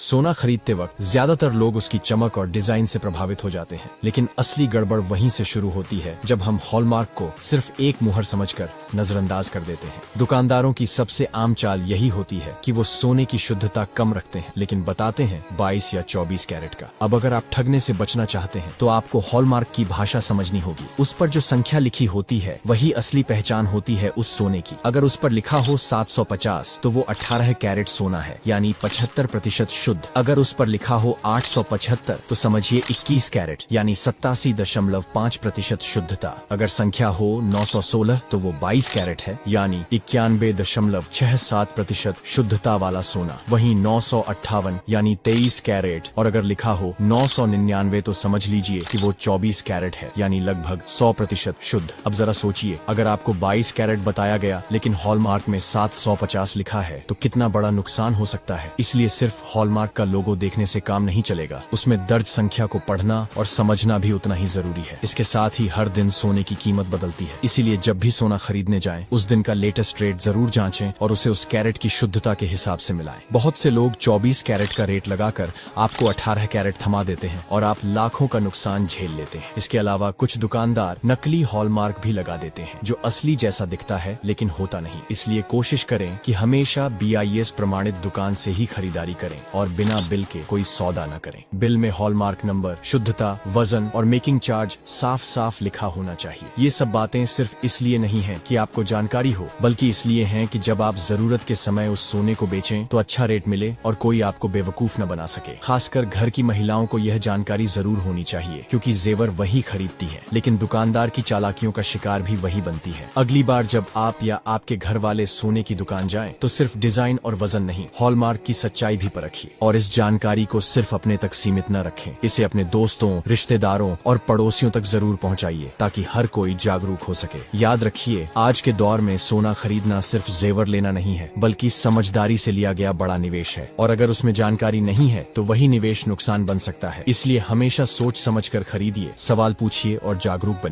सोना खरीदते वक्त ज्यादातर लोग उसकी चमक और डिजाइन से प्रभावित हो जाते हैं, लेकिन असली गड़बड़ वहीं से शुरू होती है जब हम हॉलमार्क को सिर्फ एक मुहर समझकर नजरअंदाज कर देते हैं। दुकानदारों की सबसे आम चाल यही होती है कि वो सोने की शुद्धता कम रखते हैं, लेकिन बताते हैं 22 या 24 कैरेट का। अब अगर आप ठगने से बचना चाहते हैं तो आपको हॉलमार्क की भाषा समझनी होगी। उस पर जो संख्या लिखी होती है वही असली पहचान होती है उस सोने की। अगर उस पर लिखा हो 750 तो वो 18 कैरेट सोना है, यानी 75% शुद्ध। अगर उस पर लिखा हो 875 तो समझिए 21 कैरेट यानी 87.5% शुद्धता। अगर संख्या हो 916 तो वो 22 कैरेट है, यानी 91.67% शुद्धता वाला सोना। वहीं 958 यानी 23 कैरेट और अगर लिखा हो 999 तो समझ लीजिए कि वो 24 कैरेट है, यानी लगभग 100% शुद्ध। अब जरा सोचिए, अगर आपको 22 कैरेट बताया गया लेकिन हॉलमार्क में 750 लिखा है तो कितना बड़ा नुकसान हो सकता है। इसलिए सिर्फ हॉलमार्क का लोगो देखने से काम नहीं चलेगा, उसमें दर्ज संख्या को पढ़ना और समझना भी उतना ही जरूरी है। इसके साथ ही हर दिन सोने की कीमत बदलती है, इसीलिए जब भी सोना खरीदने जाएं, उस दिन का लेटेस्ट रेट जरूर जांचें और उसे उस कैरेट की शुद्धता के हिसाब से मिलाएं। बहुत से लोग 24 कैरेट का रेट लगाकर आपको 18 कैरेट थमा देते हैं और आप लाखों का नुकसान झेल लेते हैं। इसके अलावा कुछ दुकानदार नकली हॉलमार्क भी लगा देते हैं जो असली जैसा दिखता है लेकिन होता नहीं। इसलिए कोशिश करें कि हमेशा BIS प्रमाणित दुकान से ही खरीदारी करें और बिना बिल के कोई सौदा न करें। बिल में हॉलमार्क नंबर, शुद्धता, वजन और मेकिंग चार्ज साफ साफ लिखा होना चाहिए। ये सब बातें सिर्फ इसलिए नहीं है कि आपको जानकारी हो, बल्कि इसलिए हैं कि जब आप जरूरत के समय उस सोने को बेचें तो अच्छा रेट मिले और कोई आपको बेवकूफ न बना सके। खासकर घर की महिलाओं को यह जानकारी जरूर होनी चाहिए, क्योंकि जेवर वही खरीदती है लेकिन दुकानदार की चालाकियों का शिकार भी वही बनती है। अगली बार जब आप या आपके घर वाले सोने की दुकान जाएं तो सिर्फ डिजाइन और वजन नहीं, हॉलमार्क की सच्चाई भी परखिए। और इस जानकारी को सिर्फ अपने तक सीमित न रखें, इसे अपने दोस्तों, रिश्तेदारों और पड़ोसियों तक जरूर पहुंचाइए ताकि हर कोई जागरूक हो सके। याद रखिए, आज के दौर में सोना खरीदना सिर्फ जेवर लेना नहीं है, बल्कि समझदारी से लिया गया बड़ा निवेश है। और अगर उसमें जानकारी नहीं है तो वही निवेश नुकसान बन सकता है। इसलिए हमेशा सोच समझकर खरीदिए, सवाल पूछिए और जागरूक बनिए।